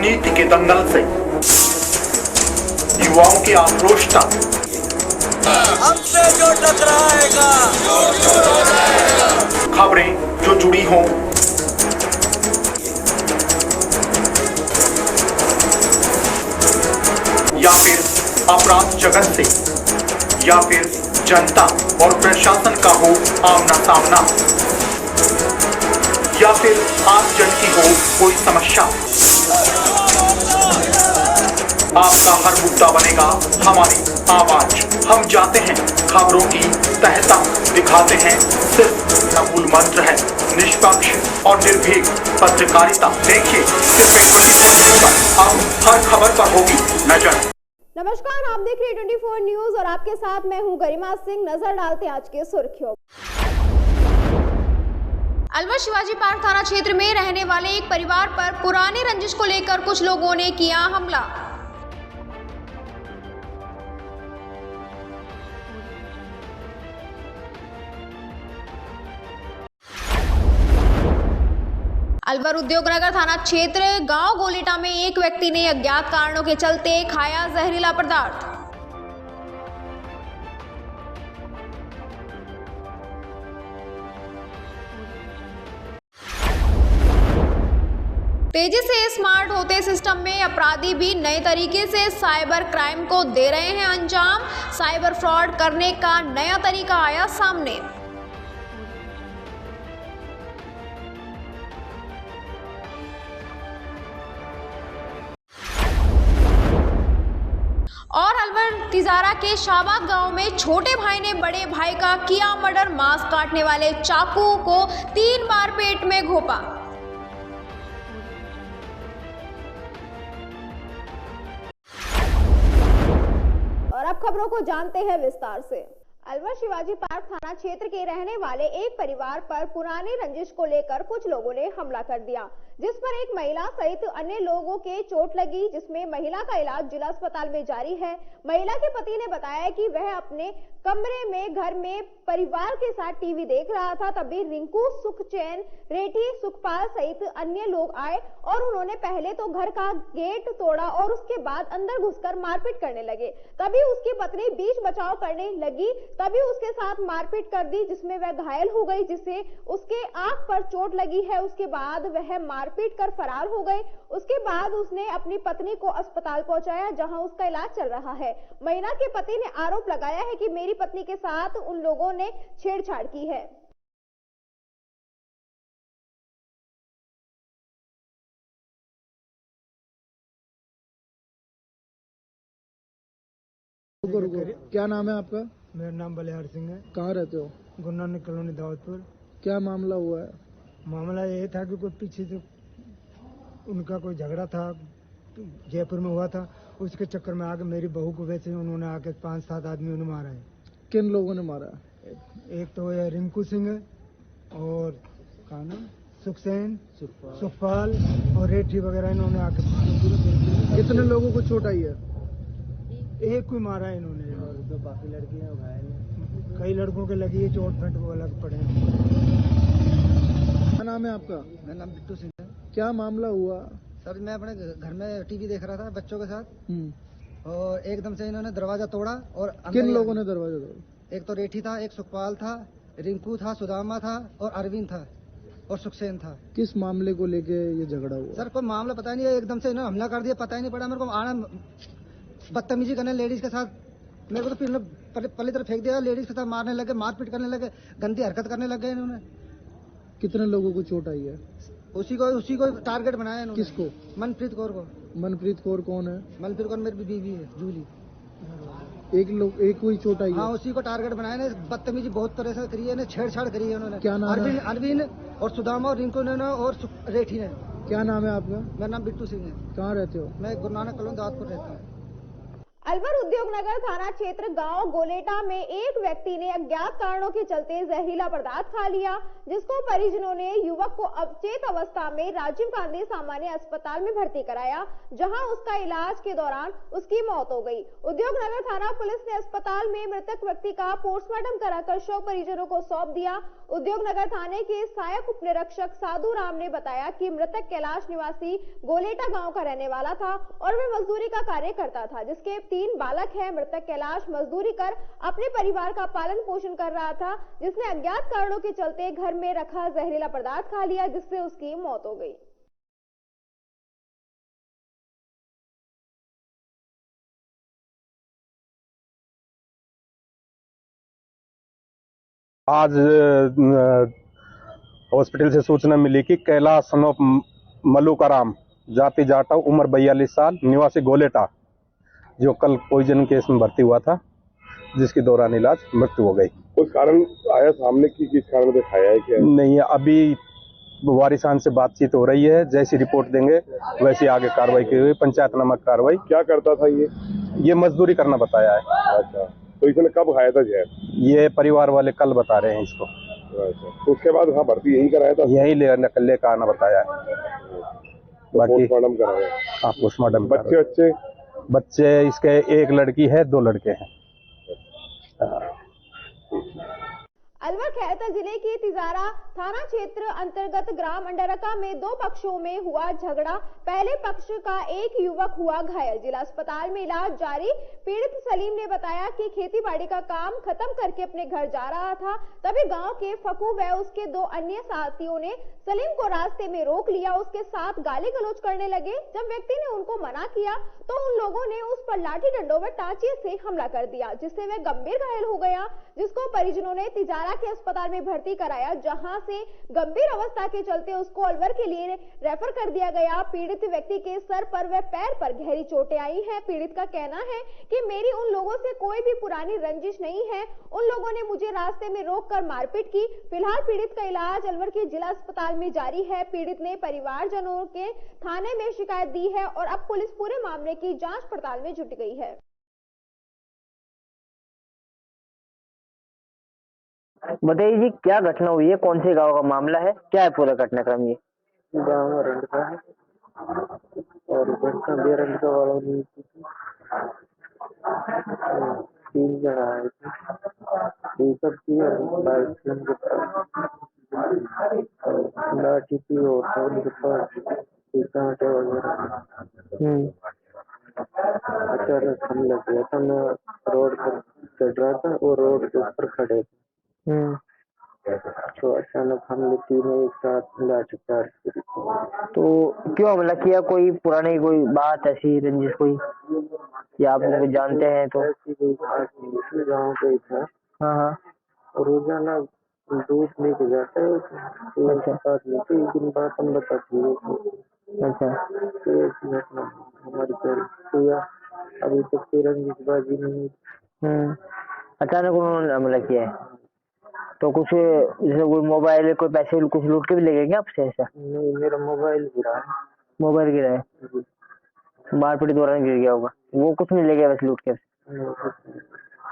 राजनीति के दंगल से युवाओं की आक्रोश तक हमसे जो टकराएगा खबरें जो जुड़ी हों, या फिर अपराध जगत से, या फिर जनता और प्रशासन का हो आमना सामना, या फिर आम जन की हो कोई समस्या, आपका हर मुद्दा बनेगा हमारी आवाज। हम जाते हैं खबरों की तह तक, दिखाते हैं सिर्फ मूल मंत्र है निष्पक्ष और निर्भीक पत्रकारिता। देखिए सिर्फ 24 पर अब हर खबर पर होगी नजर। नमस्कार, आप देख रहे हैं 24 न्यूज और आपके साथ मैं हूं गरिमा सिंह। नजर डालते हैं आज के सुर्खियों। अलवर शिवाजी पार्क थाना क्षेत्र में रहने वाले एक परिवार पर पुरानी रंजिश को लेकर कुछ लोगों ने किया हमला। अलवर उद्योगनगर थाना क्षेत्र गांव गोलीटा में एक व्यक्ति ने अज्ञात कारणों के चलते खाया जहरीला पदार्थ। तेजी से स्मार्ट होते सिस्टम में अपराधी भी नए तरीके से साइबर क्राइम को दे रहे हैं अंजाम। साइबर फ्रॉड करने का नया तरीका आया सामने। और अलवर तिजारा के शाहबाद गांव में छोटे भाई ने बड़े भाई का किया मर्डर। मांस काटने वाले चाकू को 3 बार पेट में घोंपा। और अब खबरों को जानते हैं विस्तार से। अलवर शिवाजी पार्क थाना क्षेत्र के रहने वाले एक परिवार पर पुरानी रंजिश को लेकर कुछ लोगों ने हमला कर दिया, जिस पर एक महिला सहित अन्य लोगों के चोट लगी, जिसमें महिला का इलाज जिला अस्पताल में जारी है। महिला के पति ने बताया कि वह अपने कमरे में घर में परिवार के साथ टीवी देख रहा था, तभी रिंकू, सुखचैन, रेठी, सुखपाल सहित अन्य लोग आए और उन्होंने पहले तो घर का गेट तोड़ा और उसके बाद अंदर घुसकर मारपीट करने लगे। तभी उसकी पत्नी बीच बचाव करने लगी, तभी उसके साथ मारपीट कर दी, जिसमें वह घायल हो गई, जिससे उसके आंख पर चोट लगी है। उसके बाद वह मारपीट कर फरार हो गए। उसके बाद उसने अपनी पत्नी को अस्पताल पहुंचाया, जहां उसका इलाज चल रहा है। महिला के पति ने आरोप लगाया है कि मेरी पत्नी के साथ उन लोगों ने छेड़छाड़ की है। क्या नाम है आपका? मेरा नाम बलिहार सिंह है। कहाँ रहते हो? गुरु नानक कॉलोनी दाऊदपुर। क्या मामला हुआ है? मामला ये था कि कोई पीछे से उनका कोई झगड़ा था, जयपुर में हुआ था। उसके चक्कर में आके मेरी बहू को वैसे उन्होंने आके 5-7 आदमी उन्हें मारा है। किन लोगों ने मारा? एक तो ये रिंकू सिंह है और कहा नाम सुखसेन, सुखपाल और रेठी वगैरह इन्होंने आके। कितने लोगों को चोट आई है? एक को मारा है इन्होंने और जो बाकी लड़कियां घायल हैं। कई लड़कों के लगी है चोट, फट वो अलग पड़े। क्या नाम है आपका? मेरा नाम बिट्टू सिंह है। क्या मामला हुआ? सर मैं अपने घर में टीवी देख रहा था बच्चों के साथ और एकदम से इन्होंने दरवाजा तोड़ा और किन लोगों ने दरवाजा तोड़ा? एक तो रेठी था, एक सुखपाल था, रिंकू था, सुदामा था और अरविंद था और सुखसेन था। किस मामले को लेके ये झगड़ा हुआ? सर कोई मामला पता नहीं है, एकदम से इन्होंने हमला कर दिया, पता ही नहीं पड़ा मेरे को। आना बदतमीजी करने लेडीज के साथ, मेरे को तो पहली तरफ फेंक दिया, लेडीज के साथ मारने लगे, मारपीट करने लगे, गंदी हरकत करने लगे इन्होंने। कितने लोगों को चोट आई है? उसी को टारगेट बनाया इन्होंने। किसको? मनप्रीत कौर को। मनप्रीत कौर कौन है? मनप्रीत कौर मेरी बीवी है, जूली। एक कोई चोट आई है? हाँ, उसी को टारगेट बनाया ने। बदतमीजी बहुत तरह से करी है, छेड़छाड़ करी है उन्होंने। क्या नाम है? अरविंद और सुदामा और रिंकू ने और रेठी ने। क्या नाम है आपका? मेरा नाम बिट्टू सिंह है। कहाँ रहते हो? मैं गुरु नानक कॉलोनी दाऊदपुर रहता हूँ। अलवर उद्योगनगर थाना क्षेत्र गांव गोलेटा में एक व्यक्ति ने अज्ञात कारणों के चलते जहरीला पदार्थ खा लिया, जिसको परिजनों ने युवक को अचेत अवस्था में राजीव गांधी सामान्य अस्पताल में भर्ती कराया, जहां उसका इलाज के दौरान उसकी मौत हो गई। उद्योगनगर थाना पुलिस ने अस्पताल में मृतक व्यक्ति का पोस्टमार्टम कराकर शव परिजनों को सौंप दिया। उद्योगनगर थाने के सहायक उप निरीक्षक साधु राम ने बताया कि मृतक कैलाश निवासी गोलेटा गांव का रहने वाला था और वह मजदूरी का कार्य करता था, जिसके 3 बालक हैं। मृतक कैलाश मजदूरी कर अपने परिवार का पालन पोषण कर रहा था, जिसने अज्ञात कारणों के चलते घर में रखा जहरीला पदार्थ खा लिया, जिससे उसकी मौत हो गई। आज हॉस्पिटल से सूचना मिली कि कैलाश सन ऑफ मलुकाराम, जाति जाटा, उम्र 42 साल, निवासी गोलेटा, जो कल पॉइजन केस में भर्ती हुआ था, जिसके दौरान इलाज मृत्यु हो गई। कुछ कारण आया सामने की किस कारण से खाया है क्या? नहीं, अभी वारिसान से बातचीत हो रही है, जैसी रिपोर्ट देंगे वैसी आगे कार्रवाई की हुई, पंचायतनामा कार्रवाई। क्या करता था ये मजदूरी करना बताया है। अच्छा, तो इसने कब खाया था जहर? ये परिवार वाले कल बता रहे हैं इसको। अच्छा, तो उसके बाद हाँ भर्ती यही कराया था? यही लेकर आना बताया है। बाकी पोस्टमार्टम कराया? हाँ, पोस्टमार्टम। बच्चे इसके एक लड़की है, 2 लड़के हैं। अलवर खैरता जिले के तिजारा थाना क्षेत्र अंतर्गत ग्राम अंडरका में 2 पक्षों में हुआ झगड़ा। पहले पक्ष का एक युवक हुआ घायल, जिला अस्पताल में इलाज जारी। पीड़ित सलीम ने बताया कि खेतीबाड़ी का काम खत्म करके अपने घर जा रहा था, तभी गांव के फकू व उसके 2 अन्य साथियों ने सलीम को रास्ते में रोक लिया, उसके साथ गाली गलौज करने लगे। जब व्यक्ति ने उनको मना किया तो उन लोगों ने उस पर लाठी डंडों व टांचे से हमला कर दिया, जिससे वह गंभीर घायल हो गया, जिसको परिजनों ने तिजारा के अस्पताल में भर्ती कराया, जहां से गंभीर अवस्था के चलते उसको अलवर के लिए रेफर कर दिया गया। पीड़ित व्यक्ति के सर पर व पैर पर गहरी चोटें आई हैं। पीड़ित का कहना है कि मेरी उन लोगों से कोई भी पुरानी रंजिश नहीं है, उन लोगों ने मुझे रास्ते में रोककर मारपीट की। फिलहाल पीड़ित का इलाज अलवर के जिला अस्पताल में जारी है। पीड़ित ने परिवारजनों के थाने में शिकायत दी है और अब पुलिस पूरे मामले की जांच पड़ताल में जुट गई है। बताइए जी, क्या घटना हुई है? कौन से गांव का मामला है? क्या है पूरा घटनाक्रम? ये गाँव रंडका है और घटना भी रंडका वालों ने 3 जन आए थे, सब की लाठी थी और उनके पास कांटे वगैरह। अचानक हमला किया था। मैं रोड पर चढ़ रहा था और रोड के ऊपर खड़े थे, तो अचानक हमले तीनों एक साथ लाठीचार्ज की। तो क्यों हमला किया? कोई पुरानी कोई बात ऐसी रंजिश कोई, या आप लोग जानते हैं? तो ऐसी कोई बात नहीं, गाँव पे ही था। हाँ, रोजाना दूध लेके जाता है। अच्छा, बात नहीं थी, एक दिन बात हम बताती है। अच्छा, तो ऐसी घटना हमारी हुआ, अभी तक कोई रंजिशबाजी नहीं। अचानक उन्होंने हमला किया है, तो कुछ जैसे कोई मोबाइल, कोई पैसे कुछ लूट के भी ले गए क्या आपसे? ऐसा नहीं, मेरा मोबाइल गिरा है। मोबाइल गिरा है? मारपीट दौरान गिर गया होगा वो? कुछ नहीं ले गया बस लूट के?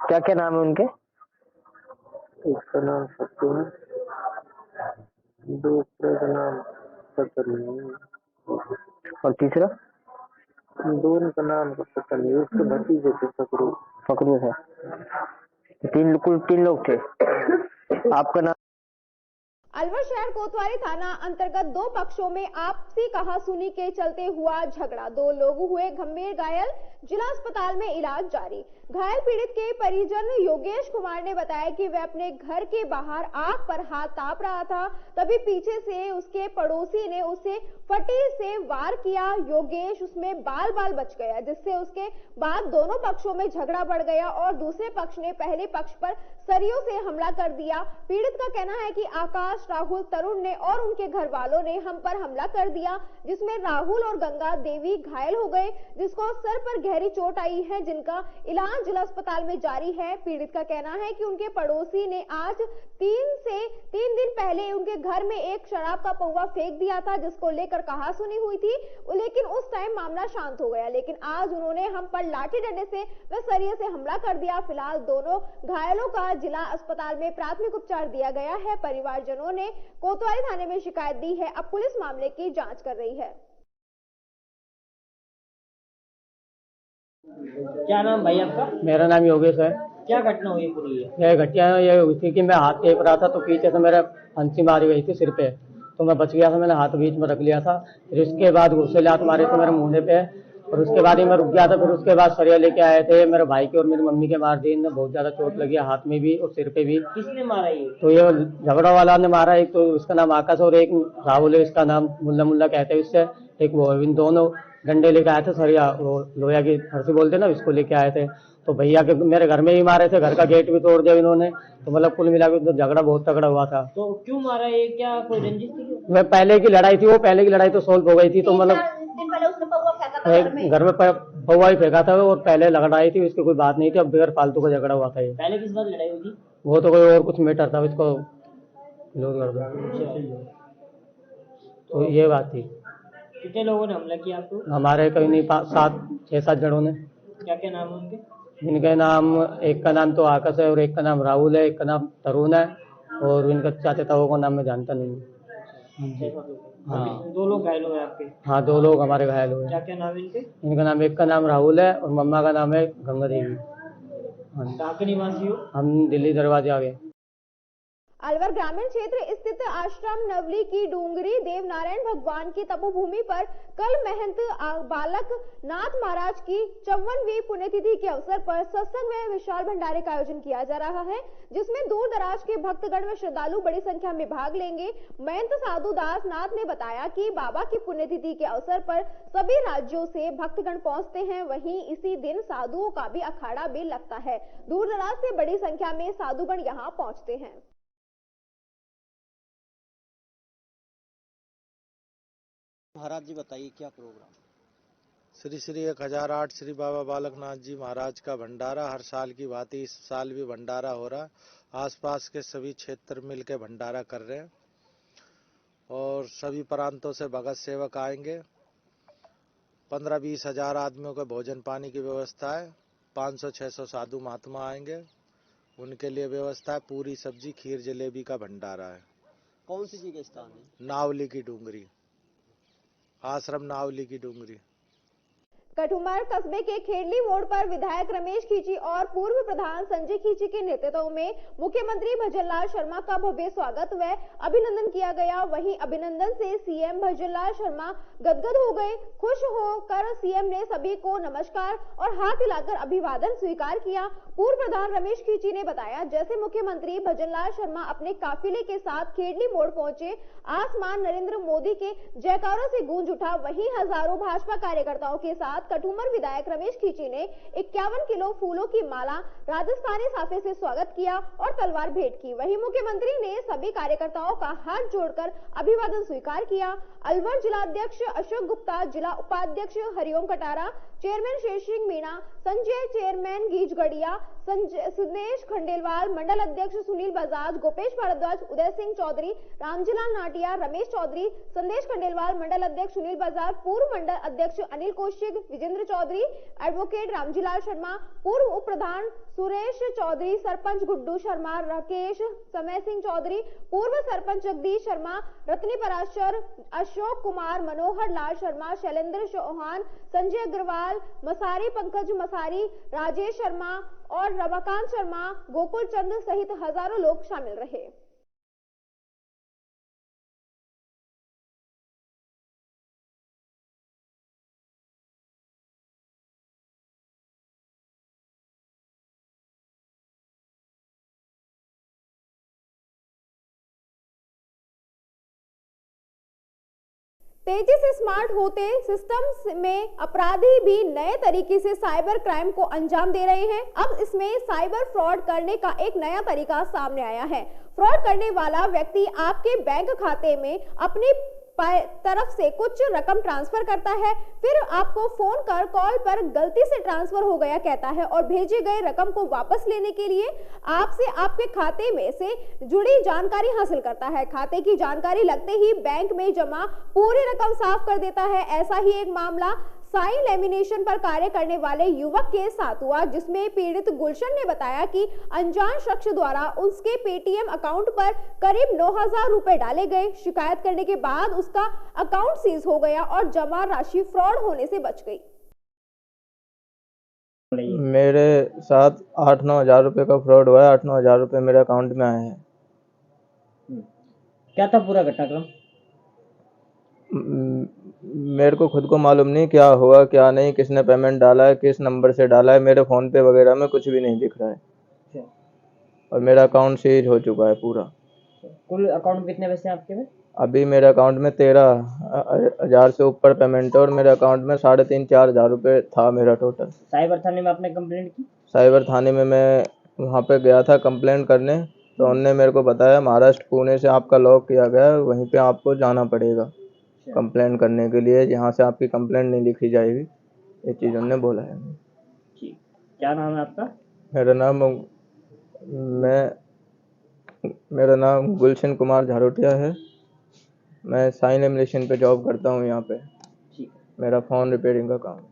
क्या क्या नाम है उनके? उसका नाम सत्तू है, दूसरे का नाम पता नहीं, और तीसरा? दोनों का नाम का पता नहीं। उसके भतीजे थे फकरू है। कुल 3 लोग थे। आपका नाम? अलवर शहर कोतवाली थाना अंतर्गत 2 पक्षों में आपसी कहासुनी के चलते हुआ झगड़ा। 2 लोग हुए गंभीर घायल, जिला अस्पताल में इलाज जारी। घायल पीड़ित के परिजन योगेश कुमार ने बताया कि वह अपने घर के बाहर आग पर हाथ ताप रहा था, तभी पीछे से उसके पड़ोसी ने उसे फटी से वार किया। योगेश उसमें बाल बाल बच गया, जिससे उसके बाद दोनों पक्षों में झगड़ा बढ़ गया और दूसरे पक्ष ने पहले पक्ष पर सरियों से हमला कर दिया। पीड़ित का कहना है कि आकाश राहुल तरुण ने और उनके घर वालों ने हम पर हमला कर दिया, जिसमें राहुल और गंगा देवी घायल हो गए, जिसको सर पर गहरी चोट आई है, जिनका इलाज जिला अस्पताल में जारी है। पीड़ित का कहना है कि उनके पड़ोसी ने आज 3 दिन पहले उनके घर में एक शराब का पौवा फेंक दिया था, जिसको लेकर कहासुनी हुई थी, लेकिन उस टाइम मामला शांत हो गया। लेकिन आज उन्होंने हम पर लाठी डंडे से व सरिये से हमला कर दिया। फिलहाल दोनों घायलों का जिला अस्पताल में प्राथमिक उपचार दिया गया है। परिवारजनों ने कोतवाली थाने में शिकायत दी है। अब पुलिस मामले की जांच कर रही है। क्या नाम भाई आपका? मेरा नाम योगेश है। क्या घटना हुई पूरी है? यह घटना ये हुई थी कि मैं हाथ टेप रहा था तो पीछे से मेरा फंसी मारी गई थी सिर पे, तो मैं बच गया था। मैंने हाथ बीच में रख लिया था। फिर उसके बाद गुस्से लात मारे थे मेरे मुंह पे, और उसके बाद ही मैं रुक गया था। फिर उसके बाद सरिया लेके आए थे, मेरे भाई के और मेरी मम्मी के मार दिए। इन्हें बहुत ज्यादा चोट लगी, हाथ में भी और सिर पे भी। किसने मारा ये? तो ये झगड़ा वाला ने मारा। एक तो उसका नाम आकाश और एक राहुल है, इसका नाम मुल्ला मुल्ला कहते हैं उससे। एक वो, इन दोनों डंडे लेके आए थे, सरिया वो लोया की फरसी बोलते ना, इसको लेके आए थे। तो भैया के मेरे घर में ही मारे थे, घर का गेट भी तोड़ दिया इन्होंने। तो मतलब कुल मिला के झगड़ा बहुत तगड़ा हुआ था। तो क्यों मारा ये? क्या कोई रंजिश थी? मैं पहले की लड़ाई थी, वो पहले की लड़ाई तो सोल्व हो गई थी। तो मतलब घर में पौवा ही फेंका था और पहले लड़ाई थी, उसकी कोई बात नहीं थी। अब बगैर फालतू का झगड़ा हुआ था ये। पहले किस बात लड़ाई हुई थी? वो तो कोई और कुछ मैटर था, इसको लोड कर दो। तो ये बात थी। कितने लोगों ने हमला किया आपको? हमारे कहीं नहीं 6-7 जनों ने। क्या क्या नाम है उनके? इनके नाम, एक का नाम तो आकाश है और एक का नाम राहुल है, एक का नाम तरुण है, और इनका चाचा ताऊ का नाम मैं जानता नहीं हूँ। हाँ, 2 लोग घायल हुए आपके? हाँ, 2 लोग हमारे घायल हुए। क्या क्या नाम है इनके? इनका नाम, एक का नाम राहुल है और मम्मा का नाम है गंगा देवी। कहाँ के निवासी हो? हम दिल्ली दरवाजे आ गए। अलवर ग्रामीण क्षेत्र स्थित आश्रम नवली की डूंगरी देवनारायण भगवान की तपोभूमि पर कल महंत बालक नाथ महाराज की 54वीं पुण्यतिथि के अवसर पर सत्संग व विशाल भंडारे का आयोजन किया जा रहा है, जिसमें दूर दराज के भक्तगण व श्रद्धालु बड़ी संख्या में भाग लेंगे। महंत साधु दास नाथ ने बताया कि बाबा की पुण्यतिथि के अवसर पर सभी राज्यों से भक्तगण पहुंचते हैं। वहीं इसी दिन साधुओं का भी अखाड़ा भी लगता है। दूर दराज से बड़ी संख्या में साधुगण यहाँ पहुंचते हैं। महाराज जी बताइए क्या प्रोग्राम? श्री श्री 1008 श्री बाबा बालकनाथ जी महाराज का भंडारा हर साल की भांति इस साल भी भंडारा हो रहा। आसपास के सभी क्षेत्र मिलकर भंडारा कर रहे हैं और सभी प्रांतों से भगत सेवक आएंगे। 15-20 हजार आदमियों के भोजन पानी की व्यवस्था है। 500-600 साधु महात्मा आएंगे, उनके लिए व्यवस्था है। पूरी सब्जी खीर जलेबी का भंडारा है। कौन सी जगह स्थान है? नावली की डूंगरी, आश्रम नावली की डूंगरी। कठुमर कस्बे के खेड़ली मोड़ पर विधायक रमेश खींची और पूर्व प्रधान संजय खींची के नेतृत्व में मुख्यमंत्री भजनलाल शर्मा का भव्य स्वागत व अभिनंदन किया गया। वहीं अभिनंदन से सीएम भजनलाल शर्मा गदगद हो गए। खुश होकर सीएम ने सभी को नमस्कार और हाथ हिलाकर अभिवादन स्वीकार किया। पूर्व प्रधान रमेश खींची ने बताया, जैसे मुख्यमंत्री भजनलाल शर्मा अपने काफिले के साथ खेड़ली मोड़ पहुंचे, आसमान नरेंद्र मोदी के जयकारों से गूंज उठा। वहीं हजारों भाजपा कार्यकर्ताओं के साथ कठुमर विधायक रमेश खींची ने 51 किलो फूलों की माला, राजस्थानी साफे से स्वागत किया और तलवार भेंट की। वहीं मुख्यमंत्री ने सभी कार्यकर्ताओं का हाथ जोड़कर अभिवादन स्वीकार किया। अलवर जिला अध्यक्ष अशोक गुप्ता, जिला उपाध्यक्ष हरिओम कटारा, चेयरमैन शेर सिंह मीणा, संजय चेयरमैन गीज गढ़िया, सिद्धेश खंडेलवाल, मंडल अध्यक्ष सुनील बजाज, गोपेश भारद्वाज, उदय सिंह चौधरी, रामजीलाल नाटिया, रमेश चौधरी, संदेश खंडेलवाल, मंडल अध्यक्ष सुनील बजाज, पूर्व मंडल अध्यक्ष अनिल कौशिक, विजेंद्र चौधरी, एडवोकेट रामजीलाल शर्मा, पूर्व उप प्रधान सुरेश चौधरी, सरपंच गुड्डू शर्मा, राकेश समय सिंह चौधरी, पूर्व सरपंच जगदीश शर्मा, रत्नी पराशर, अशोक कुमार, मनोहर लाल शर्मा, शैलेंद्र चौहान, संजय अग्रवाल, मसारी पंकज मसारी, राजेश शर्मा और रमाकांत शर्मा, गोकुल चंद सहित हजारों लोग शामिल रहे। तेजी से स्मार्ट होते सिस्टम में अपराधी भी नए तरीके से साइबर क्राइम को अंजाम दे रहे हैं। अब इसमें साइबर फ्रॉड करने का एक नया तरीका सामने आया है। फ्रॉड करने वाला व्यक्ति आपके बैंक खाते में अपनी तरफ से कुछ रकम ट्रांसफर करता है, फिर आपको फोन कर कॉल पर गलती से ट्रांसफर हो गया कहता है और भेजे गए रकम को वापस लेने के लिए आपसे आपके खाते में से जुड़ी जानकारी हासिल करता है। खाते की जानकारी लगते ही बैंक में जमा पूरी रकम साफ कर देता है। ऐसा ही एक मामला साइन लेमिनेशन पर कार्य करने वाले युवक के साथ हुआ, जिसमें पीड़ित गुलशन ने बताया कि अनजान शख्स द्वारा उसके पेटीएम अकाउंट पर करीब 9,000 रुपए डाले गए। शिकायत करने के बाद उसका अकाउंट सीज हो गया और जमा राशि फ्रॉड होने से बच गई। मेरे साथ 8-9 हज़ार रुपए का फ्रॉड हुआ है। 8-9 हज़ार रुपए मेरे अकाउंट में आए हैं। क्या था पूरा घटनाक्रम? मेरे को खुद को मालूम नहीं क्या हुआ क्या नहीं, किसने पेमेंट डाला है, किस नंबर से डाला है। मेरे फोन पे वगैरह में कुछ भी नहीं दिख रहा है और मेरा अकाउंट सीज हो चुका है पूरा। कुल अकाउंट में कितने पैसे हैं आपके में? अभी मेरे अकाउंट में 13,000 से ऊपर पेमेंट है और मेरे अकाउंट में 3,500-4 हज़ार रुपये था मेरा टोटल। साइबर थाने में आपने कंप्लेंट की? साइबर थाने में मैं वहाँ पे गया था कंप्लेंट करने, तो उन्होंने मेरे को बताया महाराष्ट्र पुणे से आपका लॉक किया गया है, वहीं पे आपको जाना पड़ेगा कंप्लेंट करने के लिए, यहाँ से आपकी कंप्लेंट नहीं लिखी जाएगी। ये चीज़ उन्होंने बोला है। क्या नाम है आपका? मेरा नाम गुलशन कुमार झारोटिया है। मैं साइन लेमिनेशन पे जॉब करता हूँ यहाँ पे। मेरा फ़ोन रिपेयरिंग का काम।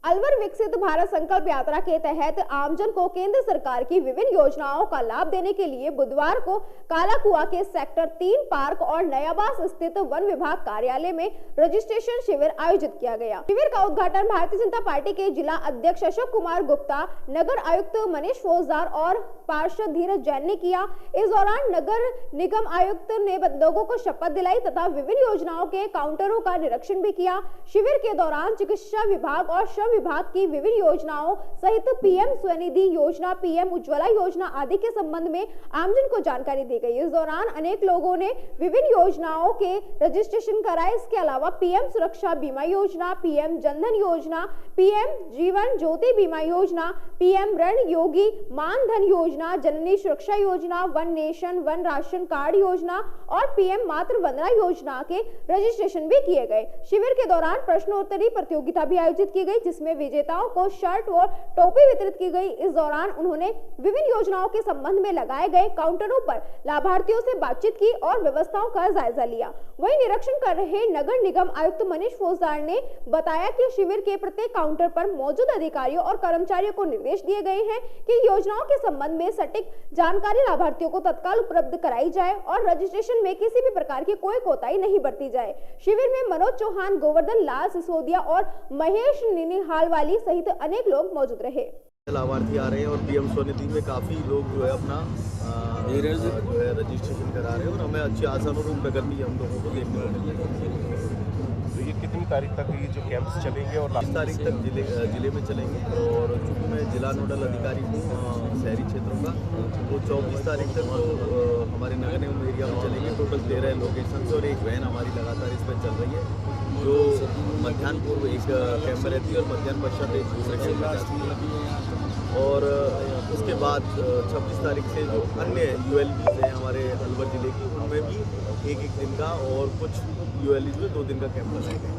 अलवर विकसित भारत संकल्प यात्रा के तहत आमजन को केंद्र सरकार की विभिन्न योजनाओं का लाभ देने के लिए बुधवार को कालाकुआ के सेक्टर 3 पार्क और नयाबास स्थित वन विभाग कार्यालय में रजिस्ट्रेशन शिविर आयोजित किया गया। शिविर का उद्घाटन भारतीय जनता पार्टी के जिला अध्यक्ष अशोक कुमार गुप्ता, नगर आयुक्त मनीष फौजदार और पार्षद धीरज जैन ने किया। इस दौरान नगर निगम आयुक्त ने लोगों को शपथ दिलाई तथा विभिन्न योजनाओं के काउंटरों का निरीक्षण भी किया। शिविर के दौरान चिकित्सा विभाग और श्रम विभाग की विभिन्न योजनाओं सहित पीएम स्वनिधि योजना, पीएम उज्ज्वला योजना आदि के संबंध में आमजन को जानकारी दी गई। इस दौरान अनेक लोगों ने विभिन्न योजनाओं के रजिस्ट्रेशन कराए। इसके अलावा पीएम सुरक्षा बीमा योजना, पीएम जनधन योजना, पीएम जीवन ज्योति बीमा योजना, पीएम ऋण योगी मानधन योजना, जननी सुरक्षा योजना, one nation one ration card योजना और पीएम मातृ वंदना योजना के रजिस्ट्रेशन भी किए गए। शिविर के दौरान प्रश्नोत्तरी प्रतियोगिता भी आयोजित की गई, जिसमें विजेताओं को शर्ट और टोपी वितरित की गई। इस दौरान उन्होंने विभिन्न योजनाओं के संबंध में लगाए गए काउंटरों पर लाभार्थियों से बातचीत की और व्यवस्थाओं का जायजा लिया। वहीं निरीक्षण कर रहे नगर निगम आयुक्त मनीष फौजदार ने बताया कि शिविर के प्रत्येक काउंटर पर मौजूद अधिकारियों और कर्मचारियों को निर्देश दिए गए हैं कि योजनाओं के संबंध में सटीक जानकारी लाभार्थियों को तत्काल उपलब्ध कराई जाए और रजिस्ट्रेशन में किसी भी प्रकार की कोई कोताही नहीं बरती जाए। शिविर में मनोज चौहान, गोवर्धन लाल सिसोदिया और महेश निनिहाल वाली सहित अनेक लोग मौजूद रहे। लाभार्थी आ रहे हैं और पीएम स्वनिधि में काफ़ी लोग जो है अपना जो है रजिस्ट्रेशन करा रहे हैं और हमें अच्छी आशानुरूप प्रगति हम लोगों को देखने को मिल रही है। तो ये कितनी तारीख तक ये जो कैंप्स चलेंगे और 20 तारीख तक जिले में चलेंगे और चूँकि मैं जिला नोडल अधिकारी हूँ शहरी क्षेत्रों का, तो 24 तारीख तक हमारे नगर निगम एरिया में चलेंगे। टोटल 13 लोकेशन और एक वैन हमारी लगातार इस पर चल रही है, जो मध्याह्न पूर्व एक कैंप में रहती है और मध्याह्न पश्चात एक दूसरे कैंप में जाती है। और उसके बाद 26 तारीख से जो अन्य यूएलबी हैं हमारे अलवर जिले की, उनमें भी एक दिन का और कुछ यूएलबी में 2 दिन का कैंप लगाए गए।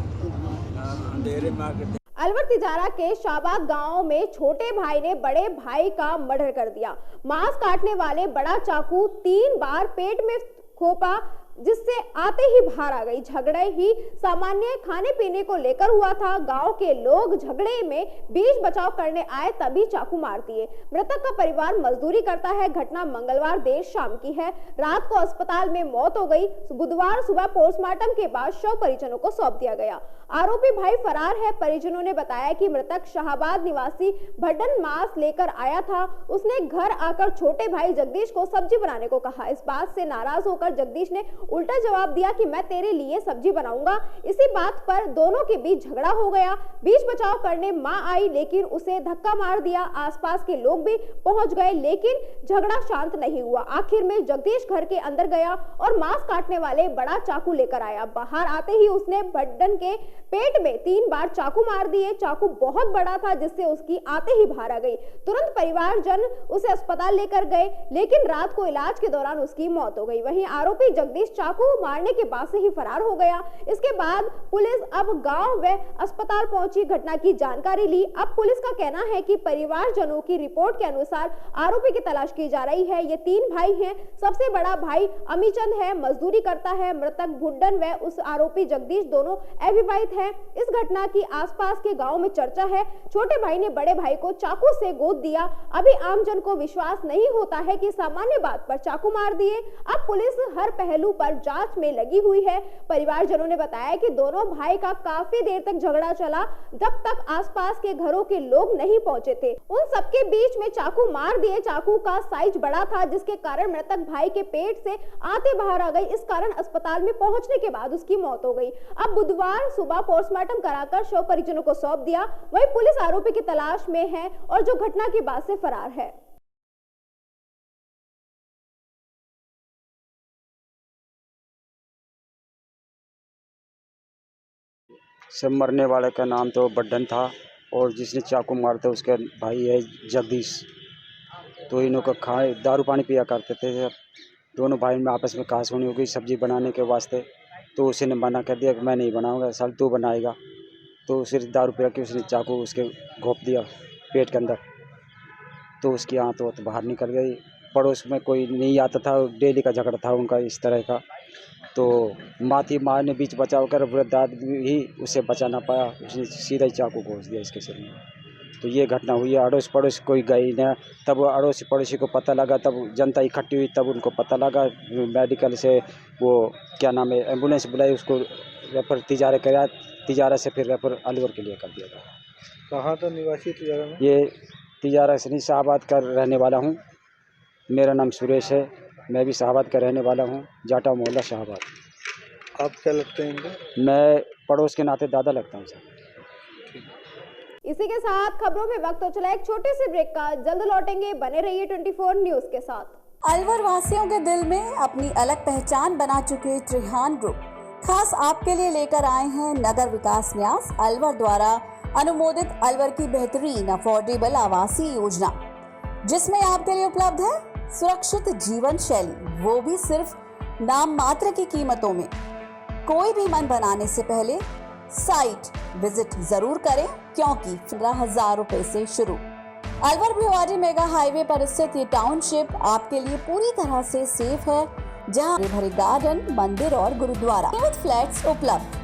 अलवर तिजारा के शाबाद गांव में छोटे भाई ने बड़े भाई का मर्डर कर दिया। मांस काटने वाले बड़ा चाकू 3 बार पेट में खोपा, जिससे आते ही बाहर आ गई। झगड़े ही सामान्य खाने पीने को लेकर हुआ था। गांव के लोग झगड़े में बीच बचाव करने आए, तभी चाकू मार दिए। मृतक का परिवार मजदूरी करता है। घटना मंगलवार देर शाम की है। रात को अस्पताल में मौत हो गई। बुधवार सुबह पोस्टमार्टम के बाद शव परिजनों को सौंप दिया गया। आरोपी भाई फरार है। परिजनों ने बताया कि मृतक शाहबाद निवासी भड्डन मांस लेकर आया था। उसने घर आकर छोटे भाई जगदीश को सब्जी बनाने को कहा। इस बात से नाराज होकर जगदीश ने उल्टा जवाब दिया कि मैं तेरे लिए सब्जी बनाऊंगा। इसी बात पर दोनों के बीच झगड़ा हो गया। बीच बचाव करने मां आई लेकिन उसे धक्का मार दिया। आसपास के लोग भी पहुंच गए लेकिन झगड़ा शांत नहीं हुआ। आखिर में जगदीश घर के अंदर गया और मांस काटने वाले बड़ा चाकू लेकर आया। बाहर आते ही उसने भड्डन के पेट में 3 बार चाकू मार दिए। चाकू बहुत बड़ा था जिससे उसकी आते ही बाहर आ गई। तुरंत परिवारजन उसे अस्पताल लेकर गए लेकिन रात को इलाज के दौरान उसकी मौत हो गई। वहीं आरोपी जगदीश चाकू मारने के बाद से ही फरार हो गया। इसके बाद पुलिस अब गांव व अस्पताल पहुंची, घटना की जानकारी ली। अब पुलिस का कहना है कि परिवारजनों की रिपोर्ट के अनुसार आरोपी की तलाश की जा रही है। ये 3 भाई हैं। सबसे बड़ा भाई अमीचंद है, मजदूरी करता है। मृतक भुड्डन व उस आरोपी जगदीश दोनों अविवाहित हैं। इस घटना की आसपास के गांव में चर्चा है। छोटे भाई ने बड़े भाई को चाकू से गोद दिया। अभी आमजन को विश्वास नहीं होता है कि सामान्य बात पर चाकू मार दिए। अब पुलिस हर पहलू पर जांच में लगी हुई है। परिवारजनों ने बताया कि दोनों भाई का काफी देर तक झगड़ा चला जब तक आसपास के घरों के लोग नहीं पहुंचे थे। उन सबके बीच में चाकू मार दिए। चाकू का साइज बड़ा था जिसके कारण मृतक भाई के पेट से आते बाहर आ गई। इस कारण अस्पताल में पहुंचने के बाद उसकी मौत हो गई। अब बुधवार सुबह पोस्टमार्टम कराकर शव परिजनों को सौंप दिया। वहीं पुलिस आरोपी की तलाश में है और जो घटना के बाद से फरार है। सब मरने वाले का नाम तो बड्डन था और जिसने चाकू मारा था उसका भाई है जगदीश। तो इन्हों का खाए दारू पानी पिया करते थे। दोनों भाई में आपस में कहासुनी हो गई सब्जी बनाने के वास्ते। तो उसने मना कर दिया कि मैं नहीं बनाऊंगा, साल तू बनाएगा। तो सिर्फ दारू पी के उसने चाकू उसके घोंप दिया पेट के अंदर। तो उसकी आंत तो बाहर निकल गई। पड़ोस में कोई नहीं आता था, डेली का झगड़ा था उनका इस तरह का। तो माँ ने बीच बचाव कर वृद्ध आदमी ही उसे बचा ना पाया, उसने सीधा ही चाकू घोंस दिया इसके सिर में। तो ये घटना हुई है। अड़ोस पड़ोस कोई गई ना, तब अड़ोसी पड़ोसी को पता लगा, तब जनता इकट्ठी हुई, तब उनको पता लगा। मेडिकल से वो क्या नाम है एम्बुलेंस बुलाई, उसको रेफर तिजारे कराया। तिजारा से फिर रेफर अलवर के लिए कर दिया गया। कहाँ था निवासी तिजारा में? ये तिजारा से शाहबाद का रहने वाला हूँ। मेरा नाम सुरेश है। मैं भी शाहबाद का रहने वाला हूँ, जाटा मोहल्ला शाहबाद। आप क्या लगते हैं इनको? मैं पड़ोस के नाते दादा लगता हूँ सर। इसी के साथ खबरों में वक्त हो चला एक छोटे से ब्रेक का। जल्द लौटेंगे, बने रहिए 24 न्यूज के साथ। अलवर वासियों के दिल में अपनी अलग पहचान बना चुके त्रिहान ग्रुप खास आपके लिए लेकर आए हैं नगर विकास न्यास अलवर द्वारा अनुमोदित अलवर की बेहतरीन अफोर्डेबल आवासीय योजना, जिसमें आपके लिए उपलब्ध है सुरक्षित जीवन शैली, वो भी सिर्फ नाम मात्र की कीमतों में। कोई भी मन बनाने से पहले साइट विजिट जरूर करें क्योंकि 15,000 रुपए से शुरू। अलवर भिवाड़ी मेगा हाईवे पर स्थित ये टाउनशिप आपके लिए पूरी तरह से सेफ है, जहां भरे गार्डन, मंदिर और गुरुद्वारा विद फ्लैट्स उपलब्ध।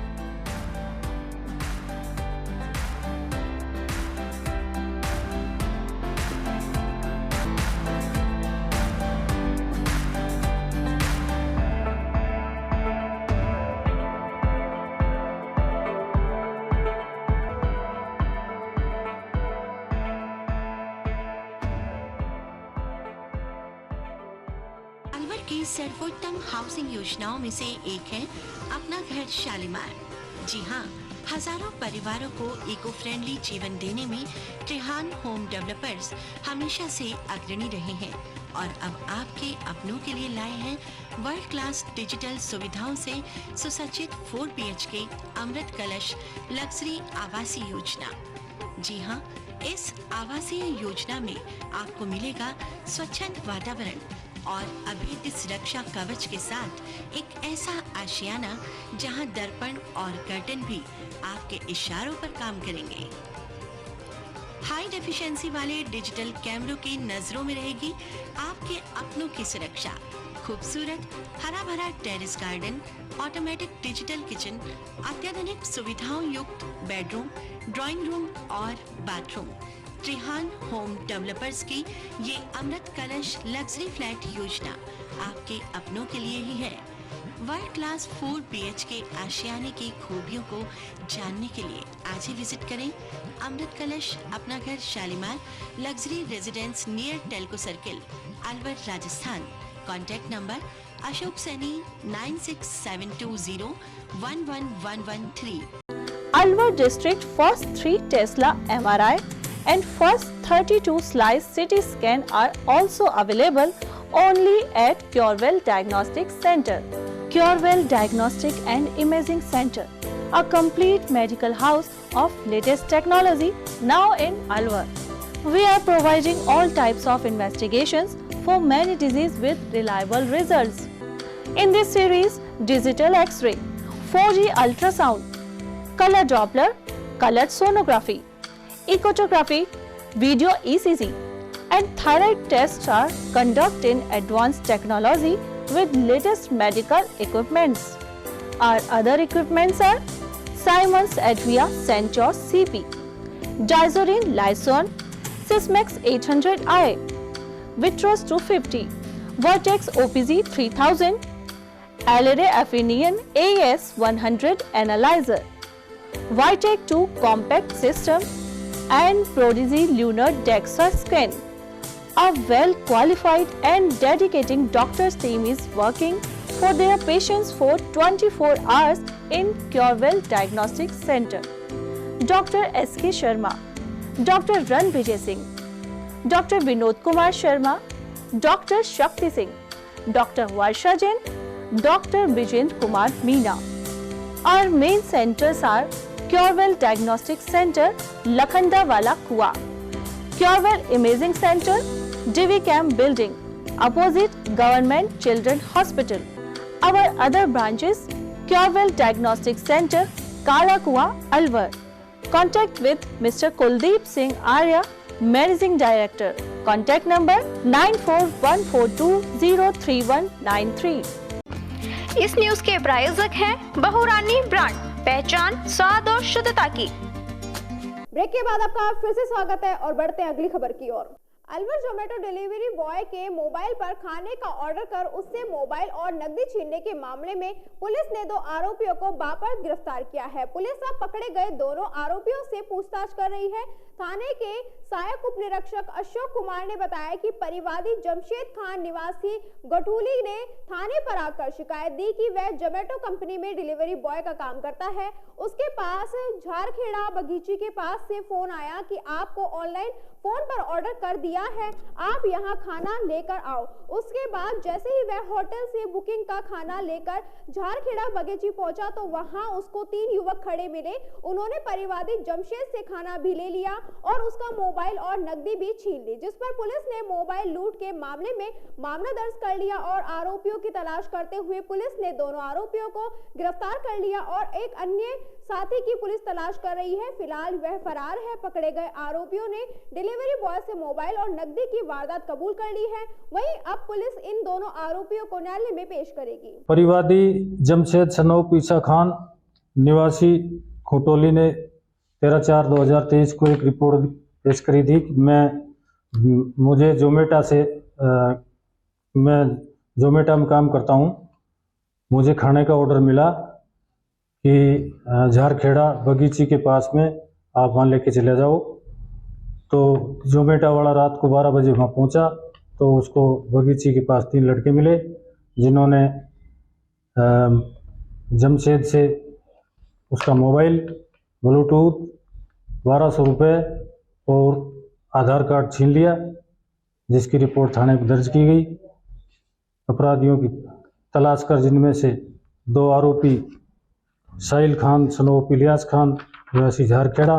अलवर की सर्वोत्तम हाउसिंग योजनाओं में से एक है अपना घर शालीमार। जी हाँ, हजारों परिवारों को इको फ्रेंडली जीवन देने में त्रिहान होम डेवलपर्स हमेशा से अग्रणी रहे हैं और अब आपके अपनों के लिए लाए हैं वर्ल्ड क्लास डिजिटल सुविधाओं से सुसज्जित 4 BHK अमृत कलश लग्जरी आवासीय योजना। जी हाँ, इस आवासीय योजना में आपको मिलेगा स्वच्छंद वातावरण और अभेद्य सुरक्षा कवच के साथ एक ऐसा आशियाना जहां दर्पण और कर्टन भी आपके इशारों पर काम करेंगे। हाई डेफिशिएंसी वाले डिजिटल कैमरों की नजरों में रहेगी आपके अपनों की सुरक्षा। खूबसूरत हरा भरा terrace garden, automatic digital kitchen, अत्याधुनिक सुविधाओं युक्त बेडरूम, ड्राइंग रूम और बाथरूम। त्रिहान होम डेवलपर्स की ये अमृत कलश लग्जरी फ्लैट योजना आपके अपनों के लिए ही है। वर्ल्ड क्लास 4 BHK आशियाने की खूबियों को जानने के लिए आज ही विजिट करें अमृत कलश अपना घर Shalimar luxury residence near Telco circle, Alwar, Rajasthan. Contact number Ashok Saini 9672011113। Alwar district first 3 Tesla MRI and first 32 slice CT scan are also available only at Curewell Diagnostic Center. Curewell Diagnostic and Imaging Center, a complete medical house of latest technology now in Alwar. We are providing all types of investigations for many diseases with reliable results. In this series, digital X-ray, 4G ultrasound, color Doppler, colored sonography, echography, video ECG and thyroid tests are conducted in advanced technology with latest medical equipments. Our other equipments are Siemens Advia Centor CP, Dizorin Lyson, Sysmex 800i, Vitros 250, Vertex OPZ 3000, Alere Affinion AS 100 Analyzer, Vitec 2 Compact System and Prodigy Lunar DEXA Scan. A well-qualified and dedicated doctors team is working for their patients for 24 hours in Curewell Diagnostic Center. Dr. S.K. Sharma, Dr. Ran Vijay Singh, Dr. Vinod Kumar Sharma, Dr. Shakti Singh, Dr. Varsha Jain, Dr. Vijendra Kumar Meena. Our main centers are Curewell Diagnostic Center, Lakhandawala Kua, Curewell Imaging Center, Divi Camp Building, opposite Government Children Hospital. Our other branches, Curewell Diagnostic Center, Kala Kua, Alwar. Contact with Mr. Kuldeep Singh Arya, Managing Director. Contact number 9414203193। इस news के प्रायोजक हैं बहुरानी brand, पहचान स्वाद और शुद्धता की। Break के बाद आपका फिर से स्वागत है और बढ़ते हैं अगली खबर की ओर। अलवर जोमेटो डिलीवरी बॉय के मोबाइल पर खाने का ऑर्डर कर उससे मोबाइल और नकदी छीनने के मामले में पुलिस ने 2 आरोपियों को बापर गिरफ्तार किया है। पुलिस अब पकड़े गए दोनों आरोपियों से पूछताछ कर रही है। थाने के सहायक उप निरीक्षक अशोक कुमार ने बताया कि परिवादी जमशेद खान निवासी गठूली ने थाने पर आकर शिकायत दी कि वह जोमेटो कंपनी में डिलीवरी बॉय का काम करता है। उसके पास झारखेड़ा बगीची के पास से फोन आया कि आपको ऑनलाइन फोन पर ऑर्डर कर दिया है, आप यहां खाना लेकर आओ। उसके बाद जैसे ही वह होटल से बुकिंग का खाना लेकर झारखेड़ा बगीची पहुंचा तो वहां उसको 3 युवक खड़े मिले। उन्होंने परिवादी जमशेद से खाना भी ले लिया और उसका मोबाइल और नकदी भी छीन ली, जिस पर पुलिस ने मोबाइल लूट के मामले में मामला दर्ज कर लिया और आरोपियों की तलाश करते हुए पुलिस ने दोनों आरोपियों को गिरफ्तार कर लिया और एक अन्य साथी की पुलिस तलाश कर रही है। फिलहाल वह फरार है। पकड़े गए आरोपियों ने डिलीवरी बॉय से मोबाइल और नकदी की वारदात कबूल कर ली है। वहीं अब पुलिस इन दोनों आरोपियों को न्यायालय में पेश करेगी। परिवादी जमशेद सनोफ ईसा खान निवासी खोटोली ने 13/4/2023 को एक रिपोर्ट पेश करी थी कि मुझे मैं जोमेटा में काम करता हूँ। मुझे खाने का ऑर्डर मिला कि झारखेड़ा बगीची के पास में आप वहाँ लेके चले जाओ। तो जोमेटा वाला रात को 12 बजे वहाँ पहुँचा तो उसको बगीची के पास 3 लड़के मिले जिन्होंने जमशेद से उसका मोबाइल, ब्लूटूथ, 1200 रुपये और आधार कार्ड छीन लिया, जिसकी रिपोर्ट थाने पर दर्ज की गई। अपराधियों की तलाश कर जिनमें से 2 आरोपी साहिल खान सनोफ इलियास खान निवासी झारखेड़ा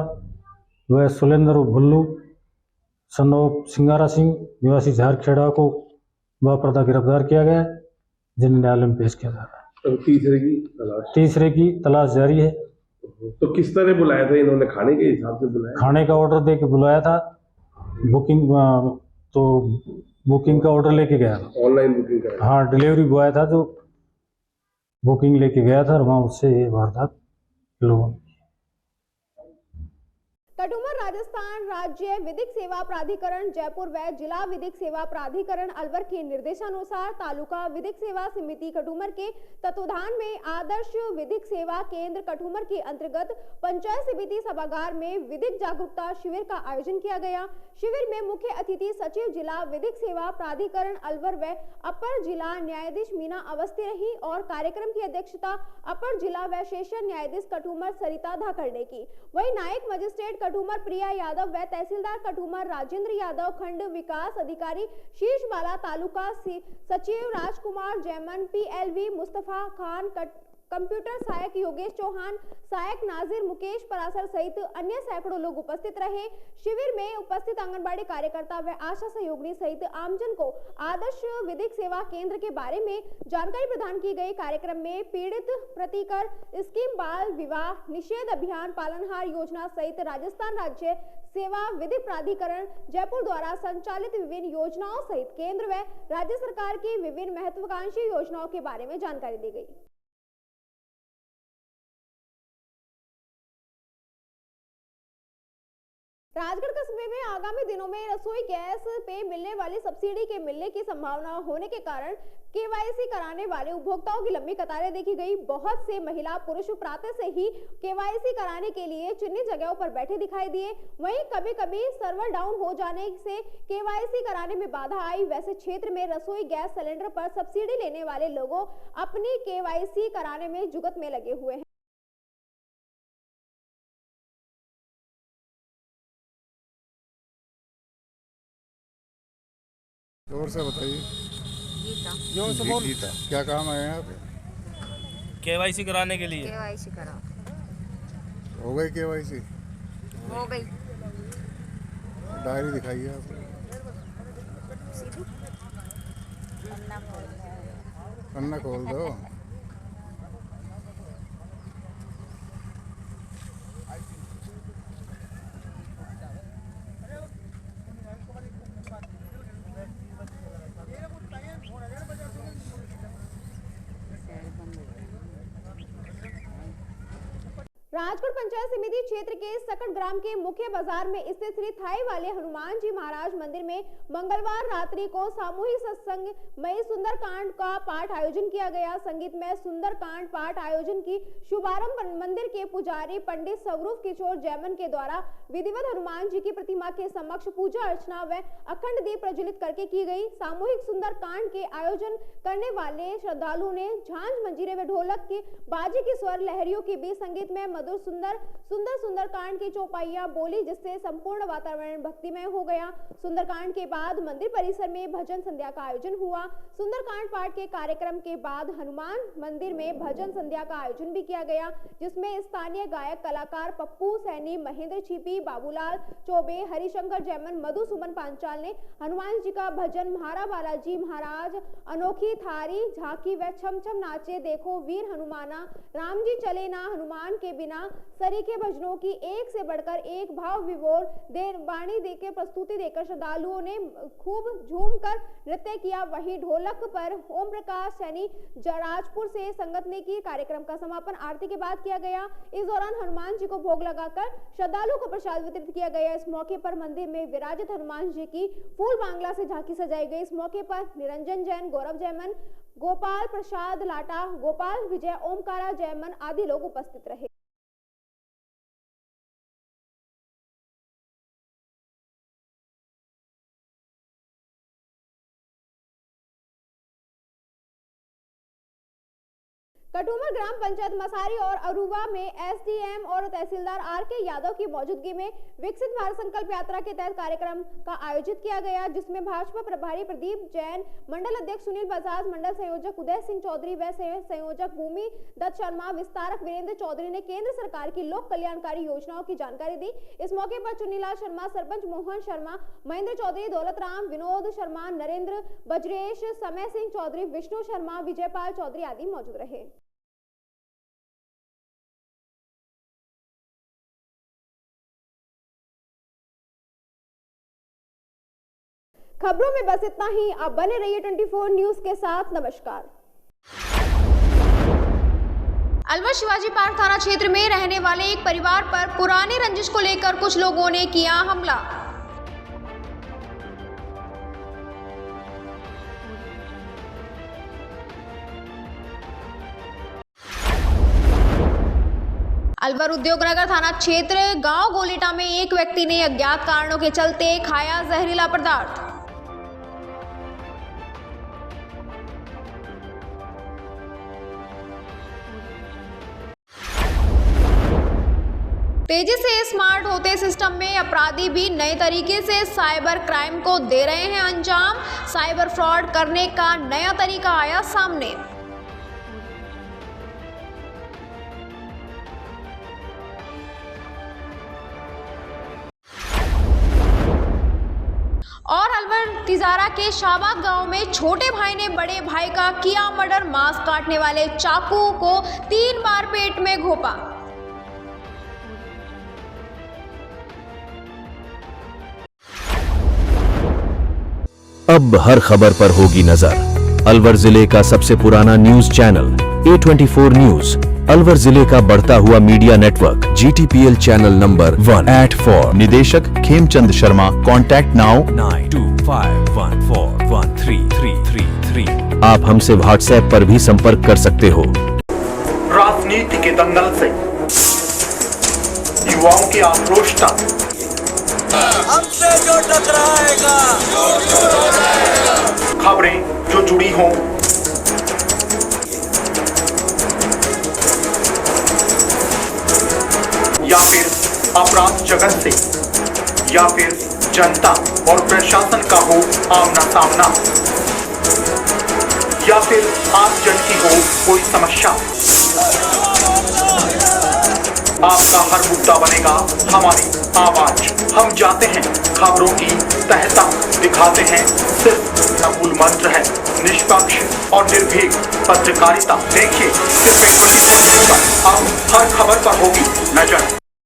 व सुलेंद्र भुल्लू सनोफ सिंगारा सिंह निवासी झारखेड़ा को बापर्दा गिरफ्तार किया गया, जिन्हें न्यायालय में पेश किया जा रहा है। तो तीसरे की तलाश जारी है। तो किस तरह बुलाया था इन्होंने? खाने के हिसाब से बुलाया? खाने का ऑर्डर दे के बुलाया था। बुकिंग का ऑर्डर लेके गया था। ऑनलाइन बुकिंग करा? हाँ, डिलीवरी बॉय था जो बुकिंग लेके गया था और वहाँ उससे ये वारदात लोगों। कटुमर राजस्थान राज्य विधिक सेवा प्राधिकरण जयपुर व जिला विधिक सेवा प्राधिकरण अलवर के निर्देशानुसार तालुका विधिक सेवा समिति कटुमर के तत्वाधान में आदर्श विधिक सेवा केंद्र कटुमर के अंतर्गत पंचायत समिति सभागार में विधिक जागरूकता शिविर का आयोजन किया गया। शिविर में मुख्य अतिथि सचिव जिला विधिक सेवा प्राधिकरण अलवर व अपर जिला न्यायाधीश मीना अवस्थी रही और कार्यक्रम की अध्यक्षता अपर जिला व सेशन न्यायाधीश कटुमर सरिता धाकड़ ने की। वहीं नायक मजिस्ट्रेट कटुमर प्रिया यादव व तहसीलदार कटुमर राजेंद्र यादव, खंड विकास अधिकारी शीश बाला, तालुका सचिव राजकुमार जैमन, PLV मुस्तफा खान, कंप्यूटर सहायक योगेश चौहान, सहायक नाजिर मुकेश परासर सहित अन्य सैकड़ों लोग उपस्थित रहे। शिविर में उपस्थित आंगनबाड़ी कार्यकर्ता व आशा सहयोगिनी सहित आमजन को आदर्श विधिक सेवा केंद्र के बारे में जानकारी प्रदान की गई। कार्यक्रम में पीड़ित प्रतिकर स्कीम, बाल विवाह निषेध अभियान, पालनहार योजना सहित राजस्थान राज्य सेवा विधिक प्राधिकरण जयपुर द्वारा संचालित विभिन्न योजनाओं सहित केंद्र व राज्य सरकार की विभिन्न महत्वाकांक्षी योजनाओं के बारे में जानकारी दी गई। राजगढ़ कस्बे में आगामी दिनों में रसोई गैस पे मिलने वाली सब्सिडी के मिलने की संभावना होने के कारण केवाईसी कराने वाले उपभोक्ताओं की लंबी कतारें देखी गई। बहुत से महिला पुरुष प्रातः से ही केवाईसी कराने के लिए चिन्हित जगहों पर बैठे दिखाई दिए। वहीं कभी कभी सर्वर डाउन हो जाने से केवाईसी कराने में बाधा आई। वैसे क्षेत्र में रसोई गैस सिलेंडर पर सब्सिडी लेने वाले लोगों अपनी केवाईसी कराने में जुगत में लगे हुए हैं। जोर से बताइए। जोर से बोल। क्या काम है यहाँ पे? केवाईसी कराने के लिए। केवाईसी कराओ। हो गई केवाईसी? हो गई। डायरी दिखाइए आप। पन्ना खोल दो। राजगढ़ पंचायत समिति क्षेत्र के सकट ग्राम के मुख्य बाजार में स्थित श्री थाई वाले हनुमान जी महाराज मंदिर में मंगलवार रात्रि को सामूहिक सत्संग मई सुंदरकांड का पाठ आयोजन किया गया। संगीतमय सुंदरकांड पाठ आयोजन की शुभारंभ मंदिर के पुजारी पंडित स्वरूप किशोर जैमन के द्वारा विधिवत हनुमान जी की प्रतिमा के समक्ष पूजा अर्चना व अखंड दीप प्रज्वलित करके की गई। सामूहिक सुंदरकांड के आयोजन करने वाले श्रद्धालुओं ने झांझ, मंजीरे व ढोलक की बाजी की स्वर लहरियों के बीच संगीत में मधुर सुंदरकांड की चौपाइयां बोली, जिससे संपूर्ण वातावरण भक्तिमय हो गया। सुंदरकांड के बाद मंदिर परिसर में भजन संध्या का आयोजन हुआ। सुंदरकांड पाठ के कार्यक्रम के बाद हनुमान मंदिर में भजन संध्या का आयोजन भी किया गया, जिसमें स्थानीय गायक कलाकार पप्पू सैनी, महेंद्र छिपी, बाबूलाल चौबे, हरिशंकर जैमन, मधु सुमन पांचाल ने हनुमान जी का भजन म्हारा बालाजी महाराज, अनोखी थारी झांकी व छम छम नाचे देखो वीर हनुमाना, राम जी चले ना हनुमान के बिना सरीखे भजनों की एक से बढ़कर एक भाव विभोर वाणी देकर प्रस्तुति देकर श्रद्धालुओं ने खूब झूमकर नृत्य किया। वहीं ढोलक पर ओम प्रकाश सैनी राजपुर से संगत ने की। कार्यक्रम का समापन आरती के बाद किया गया। इस दौरान हनुमान जी को भोग लगाकर श्रद्धालुओं को प्रसाद वितरित किया गया। इस मौके पर मंदिर में विराजित हनुमान जी की फूल बांग्ला से झांकी सजाई गई। इस मौके पर निरंजन जैन, गौरव जैमन, गोपाल प्रसाद लाटा, गोपाल विजय, ओमकारा जैमन आदि लोग उपस्थित रहे। कटुमर ग्राम पंचायत मसारी और अरुवा में SDM और तहसीलदार RK यादव की मौजूदगी में विकसित भारत संकल्प यात्रा के तहत कार्यक्रम का आयोजित किया गया, जिसमें भाजपा प्रभारी प्रदीप जैन, मंडल अध्यक्ष सुनील बजाज, मंडल संयोजक उदय सिंह चौधरी व संयोजक भूमि दत्त शर्मा, विस्तारक वीरेंद्र चौधरी ने केंद्र सरकार की लोक कल्याणकारी योजनाओं की जानकारी दी। इस मौके पर चुन्नीलाल शर्मा, सरपंच मोहन शर्मा, महेंद्र चौधरी, दौलत राम, विनोद शर्मा, नरेंद्र, बजरेश, समय सिंह चौधरी, विष्णु शर्मा, विजयपाल चौधरी आदि मौजूद रहे। खबरों में बस इतना ही। आप बने रहिए 24 न्यूज के साथ। नमस्कार। अलवर शिवाजी पार्क थाना क्षेत्र में रहने वाले एक परिवार पर पुरानी रंजिश को लेकर कुछ लोगों ने किया हमला। अलवर उद्योगनगर थाना क्षेत्र गांव गोलेटा में एक व्यक्ति ने अज्ञात कारणों के चलते खाया जहरीला पदार्थ। तेजी से स्मार्ट होते सिस्टम में अपराधी भी नए तरीके से साइबर क्राइम को दे रहे हैं अंजाम। साइबर फ्रॉड करने का नया तरीका आया सामने। और अलवर तिजारा के शाहबाग गांव में छोटे भाई ने बड़े भाई का किया मर्डर। मांस काटने वाले चाकू को 3 बार पेट में घोंपा। अब हर खबर पर होगी नजर। अलवर जिले का सबसे पुराना news channel A24 news, Alwar जिले का बढ़ता हुआ media network GTPL channel number 1 @4। निदेशक खेमचंद शर्मा। Contact now 9251413333। आप हमसे व्हाट्सएप पर भी संपर्क कर सकते हो। राजनीति के दंगल से युवाओं के आक्रोश तक हमसे जो टकराएगा खबरें जो जुड़ी हों, या फिर अपराध जगत से, या फिर जनता और प्रशासन का हो आमना सामना, या फिर आम जन की हो कोई समस्या, आपका हर मुद्दा बनेगा हमारी आवाज। हम जाते हैं खबरों की तह तक, दिखाते हैं सिर्फ मूल मंत्र है निष्पक्ष और निर्भीक पत्रकारिता। देखिए सिर्फ 24 पर अब हर खबर पर होगी नजर।